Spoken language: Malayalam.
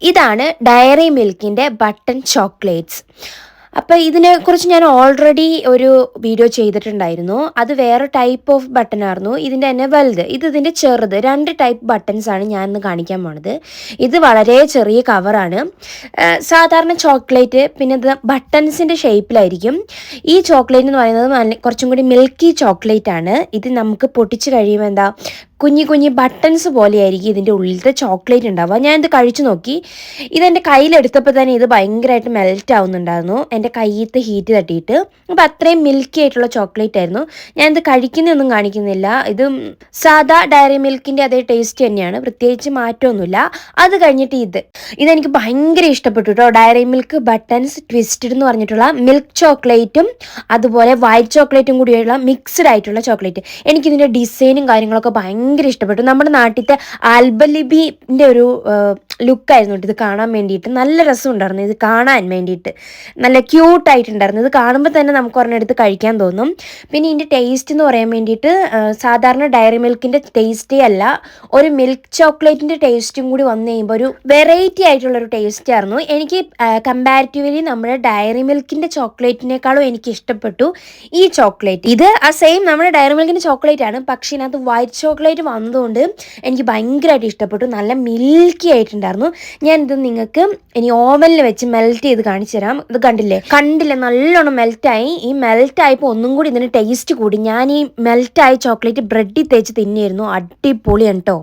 ഇതാണ് ഡയറി മിൽക്കിൻ്റെ ബട്ടൺ ചോക്ലേറ്റ്സ്. അപ്പോൾ ഇതിനെക്കുറിച്ച് ഞാൻ ഓൾറെഡി ഒരു വീഡിയോ ചെയ്തിട്ടുണ്ടായിരുന്നു. അത് വേറെ ടൈപ്പ് ഓഫ് ബട്ടൺ ആയിരുന്നു. ഇതിൻ്റെ തന്നെ വലുത്, ഇതിൻ്റെ ചെറുത്, 2 ടൈപ്പ് ബട്ടൺസ് ആണ് ഞാൻ ഇന്ന് കാണിക്കാൻ പോണത്. ഇത് വളരെ ചെറിയ കവറാണ്. സാധാരണ ചോക്ലേറ്റ്, പിന്നെ ഇത് ബട്ടൺസിൻ്റെ ഷേപ്പിലായിരിക്കും. ഈ ചോക്ലേറ്റ് എന്ന് പറയുന്നത് കുറച്ചും കൂടി മിൽക്കി ചോക്ലേറ്റ് ആണ്. ഇത് നമുക്ക് പൊട്ടിച്ച് കഴിയുമ്പോൾ എന്താ കുഞ്ഞി കുഞ്ഞി ബട്ടൺസ് പോലെയായിരിക്കും ഇതിൻ്റെ ഉള്ളിലത്തെ ചോക്ലേറ്റ് ഉണ്ടാവുക. ഞാൻ ഇത് കഴിച്ചു നോക്കി. ഇതെൻ്റെ കയ്യിലെടുത്തപ്പോൾ തന്നെ ഇത് ഭയങ്കരമായിട്ട് മെൽറ്റ് ആവുന്നുണ്ടായിരുന്നു, എൻ്റെ കയ്യത്തെ ഹീറ്റ് തട്ടിയിട്ട്. അപ്പോൾ അത്രയും മിൽക്കി ആയിട്ടുള്ള ചോക്ലേറ്റ് ആയിരുന്നു. ഞാനിത് കഴിക്കുന്നതൊന്നും കാണിക്കുന്നില്ല. ഇത് സാധാ ഡയറി മിൽക്കിൻ്റെ അതേ ടേസ്റ്റ് തന്നെയാണ്, പ്രത്യേകിച്ച് മാറ്റമൊന്നുമില്ല. അത് കഴിഞ്ഞിട്ട് ഇതെനിക്ക് ഭയങ്കര ഇഷ്ടപ്പെട്ടു കേട്ടോ. ഡയറി മിൽക്ക് ബട്ടൺസ് ട്വിസ്റ്റഡ് എന്ന് പറഞ്ഞിട്ടുള്ള മിൽക്ക് ചോക്ലേറ്റും അതുപോലെ വൈറ്റ് ചോക്ലേറ്റും കൂടിയുള്ള മിക്സ്ഡ് ആയിട്ടുള്ള ചോക്ലേറ്റ്. എനിക്കിതിൻ്റെ ഡിസൈനും കാര്യങ്ങളൊക്കെ ഭയങ്കര ഇഷ്ടപ്പെട്ടു. നമ്മുടെ നാട്ടിലത്തെ ആൽബലിബിൻ്റെ ഒരു ലുക്കായിരുന്നു ഇത് കാണാൻ വേണ്ടിയിട്ട്. നല്ല രസം ഉണ്ടായിരുന്നു ഇത് കാണാൻ വേണ്ടിയിട്ട്, നല്ല ക്യൂട്ടായിട്ടുണ്ടായിരുന്നു. ഇത് കാണുമ്പോൾ തന്നെ നമുക്ക് ഒരെണ്ണം എടുത്ത് കഴിക്കാൻ തോന്നും. പിന്നെ ഇതിൻ്റെ ടേസ്റ്റ് എന്ന് പറയാൻ വേണ്ടിയിട്ട് സാധാരണ ഡയറി മിൽക്കിൻ്റെ ടേസ്റ്റേ അല്ല, ഒരു മിൽക്ക് ചോക്ലേറ്റിൻ്റെ ടേസ്റ്റും കൂടി വന്നു കഴിയുമ്പോൾ ഒരു വെറൈറ്റി ആയിട്ടുള്ളൊരു ടേസ്റ്റ് ആയിരുന്നു. എനിക്ക് കമ്പാരിറ്റീവ്ലി നമ്മുടെ ഡയറി മിൽക്കിൻ്റെ ചോക്ലേറ്റിനേക്കാളും എനിക്ക് ഇഷ്ടപ്പെട്ടു ഈ ചോക്ലേറ്റ്. ഇത് ആ സെയിം നമ്മുടെ ഡയറി മിൽക്കിൻ്റെ ചോക്ലേറ്റ് ആണ്, പക്ഷേ ഇതിനകത്ത് വൈറ്റ് ചോക്ലേറ്റ് വന്നതുകൊണ്ട് എനിക്ക് ഭയങ്കരമായിട്ട് ഇഷ്ടപ്പെട്ടു. നല്ല മിൽക്കി ആയിട്ടുണ്ടായിരുന്നു. ഞാനിത് നിങ്ങൾക്ക് ഇനി ഓവനിൽ വെച്ച് മെൽറ്റ് ചെയ്ത് കാണിച്ചു തരാം. ഇത് കണ്ടില്ലേ നല്ലോണം മെൽറ്റായി. ഈ മെൽറ്റായപ്പോൾ ഒന്നും കൂടി ഇതിന് ടേസ്റ്റ് കൂടി. ഞാൻ ഈ മെൽറ്റായ ചോക്ലേറ്റ് ബ്രെഡിൽ തേച്ച് തിന്നിയിരുന്നു. അടിപൊളിയാണ് കേട്ടോ.